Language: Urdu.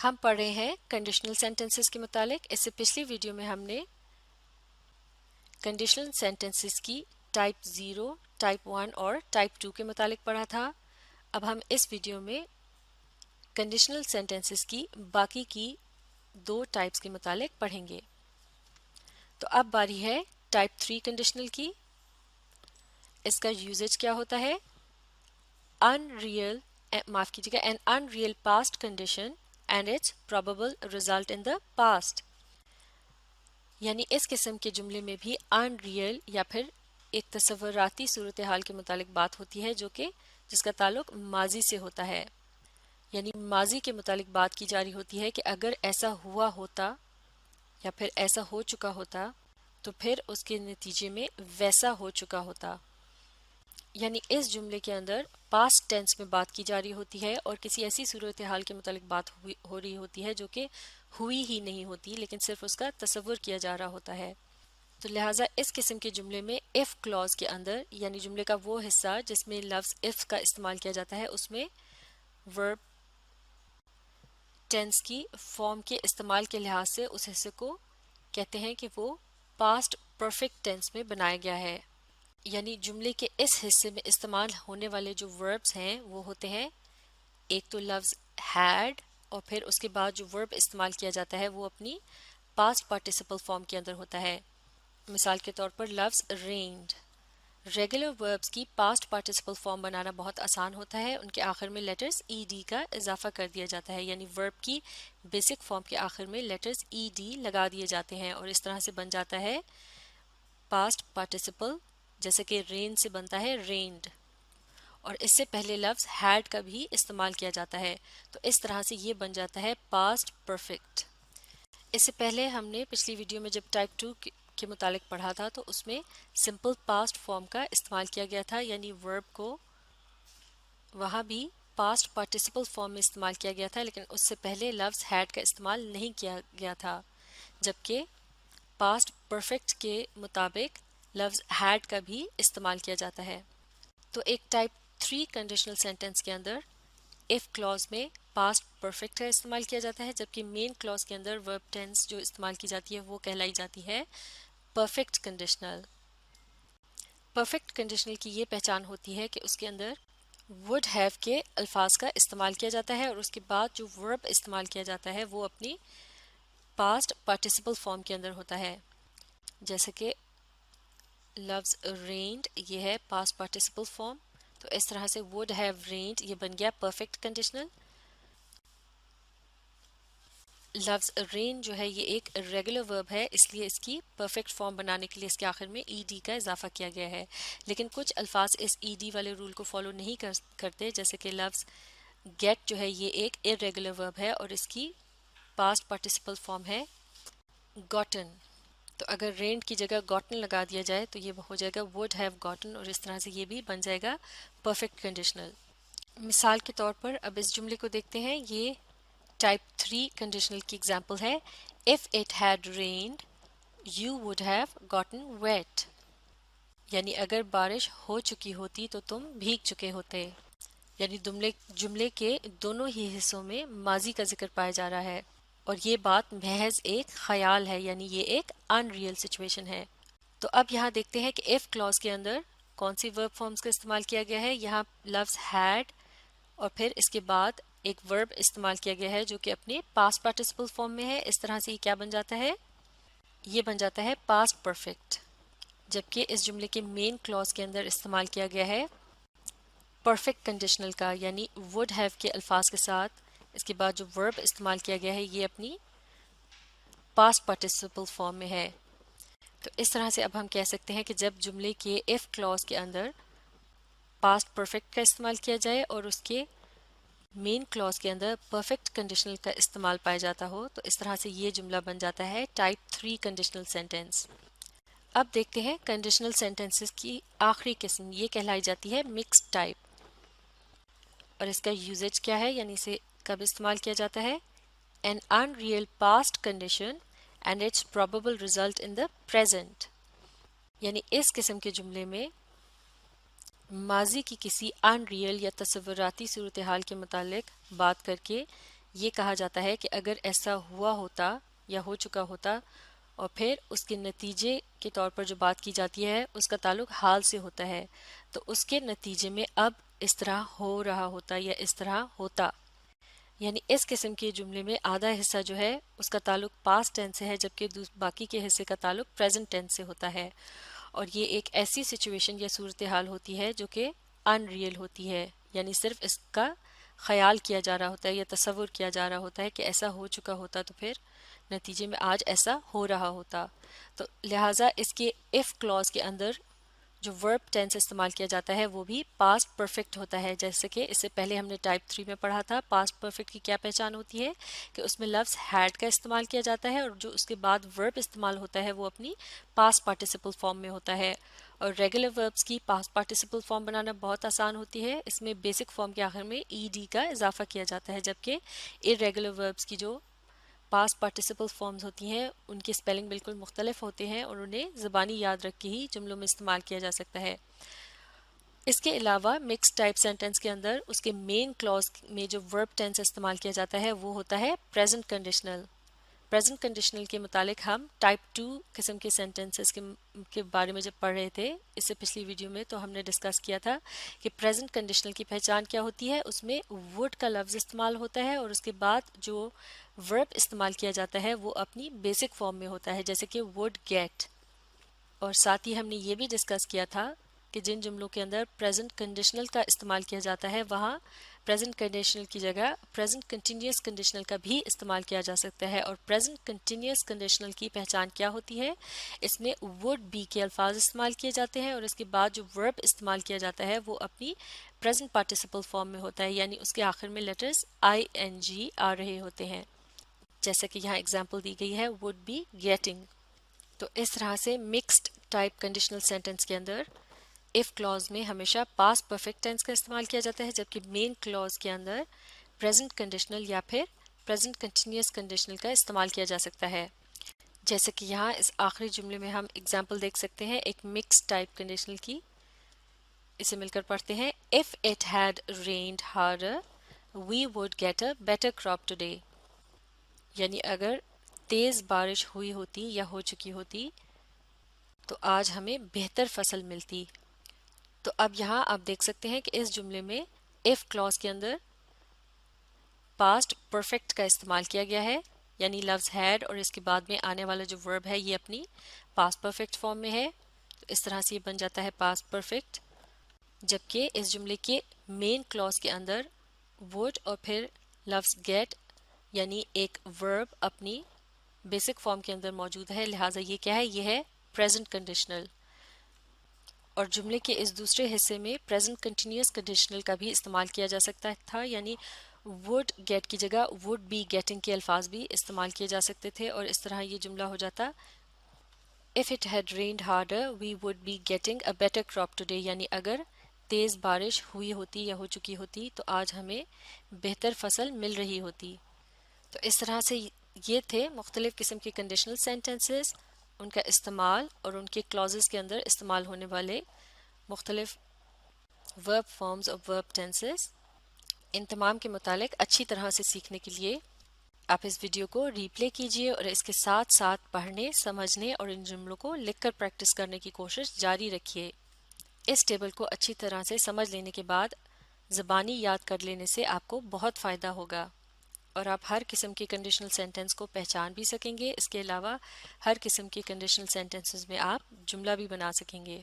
ہم پڑھ رہے ہیں کنڈیشنل سینٹنسز کے متعلق. اس سے پچھلی ویڈیو میں ہم نے کنڈیشنل سینٹنسز کی ٹائپ 0, ٹائپ 1 اور ٹائپ 2 کے متعلق پڑھا تھا. اب ہم اس ویڈیو میں کنڈیشنل سینٹنسز کی باقی کی 2 ٹائپس کے متعلق پڑھیں گے. تو اب باری ہے ٹائپ 3 کنڈیشنل کی. اس کا یوزیج کیا ہوتا ہے؟ معاف کیجیے گا, an unreal past condition and its probable result in the past. یعنی اس قسم کے جملے میں بھی unreal یا پھر ایک تصوراتی صورتحال کے متعلق بات ہوتی ہے جس کا تعلق ماضی سے ہوتا ہے. یعنی ماضی کے متعلق بات کی جا رہی ہوتی ہے کہ اگر ایسا ہوا ہوتا یا پھر ایسا ہو چکا ہوتا تو پھر اس کے نتیجے میں ویسا ہو چکا ہوتا. یعنی اس جملے کے اندر پاسٹ ٹینس میں بات کی جا رہی ہوتی ہے اور کسی ایسی صورتحال کے متعلق بات ہو رہی ہوتی ہے جو کہ ہوئی ہی نہیں ہوتی لیکن صرف اس کا تصور کیا جا رہا ہوتا ہے. تو لہٰذا اس قسم کے جملے میں if clause کے اندر یعنی جملے کا وہ حصہ جس میں لفظ if کا استعمال کیا جاتا ہے اس میں verb ٹینس کی فارم کے استعمال کے لحاظ سے اس حصے کو کہتے ہیں کہ وہ پاسٹ پرفیکٹ ٹینس میں بنایا گیا ہے. یعنی جملے کے اس حصے میں استعمال ہونے والے جو وربز ہیں وہ ہوتے ہیں ایک تو لفظ had اور پھر اس کے بعد جو ورب استعمال کیا جاتا ہے وہ اپنی پاسٹ پارٹیسپل فارم کے اندر ہوتا ہے. مثال کے طور پر لفظ rained. ریگولر وربز کی پاسٹ پارٹیسپل فارم بنانا بہت آسان ہوتا ہے. ان کے آخر میں لیٹرز ای ڈی کا اضافہ کر دیا جاتا ہے. یعنی ورب کی بیسک فارم کے آخر میں لیٹرز ای ڈی لگا دیے جاتے ہیں اور اس طرح سے بن جاتا ہے پاسٹ پارٹیسپل, جیسے کہ رین سے بنتا ہے رینڈ. اور اس سے پہلے لفظ ہیڈ کا بھی استعمال کیا جاتا ہے تو اس طرح سے یہ بن جاتا ہے پاسٹ پرفیکٹ. اس سے پہلے ہم نے پچھلی ویڈیو میں جب ٹائپ 2 کے متعلق پڑھا تھا تو اس میں سمپل پاسٹ فارم کا استعمال کیا گیا تھا. یعنی ورب کو وہاں بھی پاسٹ پارٹیسپل فارم میں استعمال کیا گیا تھا لیکن اس سے پہلے لفظ ہیڈ کا استعمال نہیں کیا گیا تھا, جبکہ پاسٹ پرفیکٹ کے مطابق لفظ had کا بھی استعمال کیا جاتا ہے. تو ایک ٹائپ 3 کنڈیشنل سینٹنس کے اندر if clause میں پاسٹ پرفیکٹ کا استعمال کیا جاتا ہے جبکہ مین clause کے اندر verb tense جو استعمال کی جاتی ہے وہ کہلائی جاتی ہے پرفیکٹ کنڈیشنل. پرفیکٹ کنڈیشنل کی یہ پہچان ہوتی ہے کہ اس کے اندر would have کے الفاظ کا استعمال کیا جاتا ہے اور اس کے بعد جو verb استعمال کیا جاتا ہے وہ اپنی پاسٹ پارٹیسپل فارم کے اندر ہوتا ہے. جیسے کہ لفظ rained یہ ہے پاسٹ پارٹیسپل فارم, تو اس طرح سے would have rained یہ بن گیا پرفیکٹ کنڈیشنل. لفظ rain جو ہے یہ ایک ریگولر ورب ہے اس لیے اس کی پرفیکٹ فارم بنانے کے لیے اس کے آخر میں ای ڈی کا اضافہ کیا گیا ہے. لیکن کچھ الفاظ اس ای ڈی والے رول کو فالو نہیں کرتے, جیسے کہ لفظ get جو ہے یہ ایک irregular ورب ہے اور اس کی پاسٹ پارٹیسپل فارم ہے gotten. تو اگر رینڈ کی جگہ gotten لگا دیا جائے تو یہ ہو جائے گا would have gotten اور اس طرح سے یہ بھی بن جائے گا پرفیکٹ کنڈیشنل. مثال کے طور پر اب اس جملے کو دیکھتے ہیں. یہ ٹائپ 3 کنڈیشنل کی اگزامپل ہے if it had rained you would have gotten wet. یعنی اگر بارش ہو چکی ہوتی تو تم بھیگ چکے ہوتے. یعنی جملے کے دونوں ہی حصوں میں ماضی کا ذکر پایا جا رہا ہے اور یہ بات محض ایک خیال ہے, یعنی یہ ایک unreal سچویشن ہے. تو اب یہاں دیکھتے ہیں کہ if clause کے اندر کون سی verb forms کا استعمال کیا گیا ہے. یہاں لفظ had اور پھر اس کے بعد ایک verb استعمال کیا گیا ہے جو کہ اپنے past participle form میں ہے. اس طرح سے یہ کیا بن جاتا ہے؟ یہ بن جاتا ہے past perfect. جبکہ اس جملے کے مین clause کے اندر استعمال کیا گیا ہے پرفیکٹ کنڈیشنل کا, یعنی would have کے الفاظ کے ساتھ اس کے بعد جو verb استعمال کیا گیا ہے یہ اپنی پاسٹ پارٹیسپل فارم میں ہے. تو اس طرح سے اب ہم کہہ سکتے ہیں کہ جب جملے کے if clause کے اندر پاسٹ پرفیکٹ کا استعمال کیا جائے اور اس کے مین clause کے اندر پرفیکٹ کنڈیشنل کا استعمال پایا جاتا ہو تو اس طرح سے یہ جملہ بن جاتا ہے ٹائپ 3 کنڈیشنل سینٹنس. اب دیکھتے ہیں کنڈیشنل سینٹنسز کی آخری قسم, یہ کہلائی جاتی ہے مکسڈ ٹائپ. اور اس کا یوزیج کیا ہے, یعنی اسے کب استعمال کیا جاتا ہے؟ an unreal past condition and its probable result in the present. یعنی اس قسم کے جملے میں ماضی کی کسی unreal یا تصوراتی صورتحال کے متعلق بات کر کے یہ کہا جاتا ہے کہ اگر ایسا ہوا ہوتا یا ہو چکا ہوتا اور پھر اس کے نتیجے کے طور پر جو بات کی جاتی ہے اس کا تعلق حال سے ہوتا ہے، تو اس کے نتیجے میں اب اس طرح ہو رہا ہوتا یا اس طرح ہوتا. یعنی اس قسم کے جملے میں آدھا حصہ جو ہے اس کا تعلق پاسٹ ٹینس سے ہے، جبکہ باقی کے حصے کا تعلق پریزنٹ ٹینس سے ہوتا ہے. اور یہ ایک ایسی سچویشن یا صورتحال ہوتی ہے جو کہ ان ریئل ہوتی ہے، یعنی صرف اس کا خیال کیا جا رہا ہوتا ہے یا تصور کیا جا رہا ہوتا ہے کہ ایسا ہو چکا ہوتا تو پھر نتیجے میں آج ایسا ہو رہا ہوتا. تو لہٰذا اس کے اف کلاز کے اندر جو ورب ٹینس استعمال کیا جاتا ہے وہ بھی پاسٹ پرفیکٹ ہوتا ہے، جیسے کہ اس سے پہلے ہم نے ٹائپ 3 میں پڑھا تھا پاسٹ پرفیکٹ کی کیا پہچان ہوتی ہے کہ اس میں لفظ ہیڈ کا استعمال کیا جاتا ہے اور جو اس کے بعد ورب استعمال ہوتا ہے وہ اپنی پاسٹ پارٹیسپل فارم میں ہوتا ہے. اور ریگولر وربس کی پاسٹ پارٹیسپل فارم بنانا بہت آسان ہوتی ہے، اس میں بیسک فارم کے آخر میں ای ڈی کا اضافہ کیا جاتا ہے، جبکہ ارریگولر وربس کی جو پاسٹ پارٹیسپل فارمز ہوتی ہیں ان کے اسپیلنگ بالکل مختلف ہوتے ہیں اور انہیں زبانی یاد رکھ کے ہی جملوں میں استعمال کیا جا سکتا ہے. اس کے علاوہ مکس ٹائپ سینٹنس کے اندر اس کے مین کلاز میں جو ورب ٹینس استعمال کیا جاتا ہے وہ ہوتا ہے پریزنٹ کنڈیشنل. پریزنٹ کنڈیشنل کے متعلق ہم ٹائپ 2 قسم کے سینٹنسز کے بارے میں جب پڑھ رہے تھے اس سے پچھلی ویڈیو میں، تو ہم نے ڈسکس کیا تھا کہ پریزنٹ کنڈیشنل کی پہچان کیا ہوتی ہے. اس میں وڈ کا لفظ استعمال ہوتا ہے اور اس کے بعد جو ورب استعمال کیا جاتا ہے وہ اپنی بیسک فارم میں ہوتا ہے، جیسے کہ وڈ گیٹ. اور ساتھ ہی ہم نے یہ بھی ڈسکس کیا تھا کہ جن جملوں کے اندر پریزنٹ کنڈیشنل کا استعمال کیا جاتا ہے وہاں پریزنٹ کنڈیشنل کی جگہ پریزنٹ کنٹینیوس کنڈیشنل کا بھی استعمال کیا جا سکتا ہے. اور پریزنٹ کنٹینیوس کنڈیشنل کی پہچان کیا ہوتی ہے؟ اس میں وڈ بی کے الفاظ استعمال کیے جاتے ہیں اور اس کے بعد جو ورب استعمال کیا جاتا ہے وہ اپنی پریزنٹ پارٹیسپل فارم میں ہوتا ہے، یعنی اس کے آخر میں لیٹرز آئی این جی آ رہے ہوتے ہیں، جیسا کہ یہاں اگزامپل دی گئی ہے وڈ بی گیٹنگ. تو اس طرح سے مکسڈ ٹائپ کنڈیشنل سینٹنس کے اندر اف کلاز میں ہمیشہ پاسٹ پرفیکٹ ٹینس کا استعمال کیا جاتا ہے، جبکہ مین کلاز کے اندر پریزنٹ کنڈیشنل یا پھر پریزنٹ کنٹینیوس کنڈیشنل کا استعمال کیا جا سکتا ہے. جیسے کہ یہاں اس آخری جملے میں ہم اگزامپل دیکھ سکتے ہیں ایک مکس ٹائپ کنڈیشنل کی. اسے مل کر پڑھتے ہیں if it had rained harder we would get a better crop today. یعنی اگر تیز بارش ہوئی ہوتی یا ہو چکی ہوتی تو آج ہمیں بہتر فصل ملتی. تو اب یہاں آپ دیکھ سکتے ہیں کہ اس جملے میں if clause کے اندر پاسٹ پرفیکٹ کا استعمال کیا گیا ہے، یعنی لفظ had اور اس کے بعد میں آنے والا جو ورب ہے یہ اپنی پاسٹ پرفیکٹ فارم میں ہے، تو اس طرح سے یہ بن جاتا ہے پاسٹ پرفیکٹ. جبکہ اس جملے کے مین کلاز کے اندر would اور پھر لفظ get یعنی ایک ورب اپنی بیسک فارم کے اندر موجود ہے، لہٰذا یہ کیا ہے؟ یہ ہے پریزنٹ کنڈیشنل. اور جملے کے اس دوسرے حصے میں پریزنٹ کنٹینیوس کنڈیشنل کا بھی استعمال کیا جا سکتا تھا، یعنی would get کی جگہ would be getting کے الفاظ بھی استعمال کیے جا سکتے تھے اور اس طرح یہ جملہ ہو جاتا if it had rained harder we would be getting a better crop today. یعنی اگر تیز بارش ہوئی ہوتی یا ہو چکی ہوتی تو آج ہمیں بہتر فصل مل رہی ہوتی. تو اس طرح سے یہ تھے مختلف قسم کے کنڈیشنل سینٹنسز، ان کا استعمال اور ان کے کلازز کے اندر استعمال ہونے والے مختلف ورب فارمز اور ورب ٹینسز. ان تمام کے متعلق اچھی طرح سے سیکھنے کے لیے آپ اس ویڈیو کو ری پلے کیجئے اور اس کے ساتھ ساتھ پڑھنے، سمجھنے اور ان جملوں کو لکھ کر پریکٹس کرنے کی کوشش جاری رکھیے. اس ٹیبل کو اچھی طرح سے سمجھ لینے کے بعد زبانی یاد کر لینے سے آپ کو بہت فائدہ ہوگا اور آپ ہر قسم کے کنڈیشنل سینٹنس کو پہچان بھی سکیں گے. اس کے علاوہ ہر قسم کے کنڈیشنل سینٹنسز میں آپ جملہ بھی بنا سکیں گے.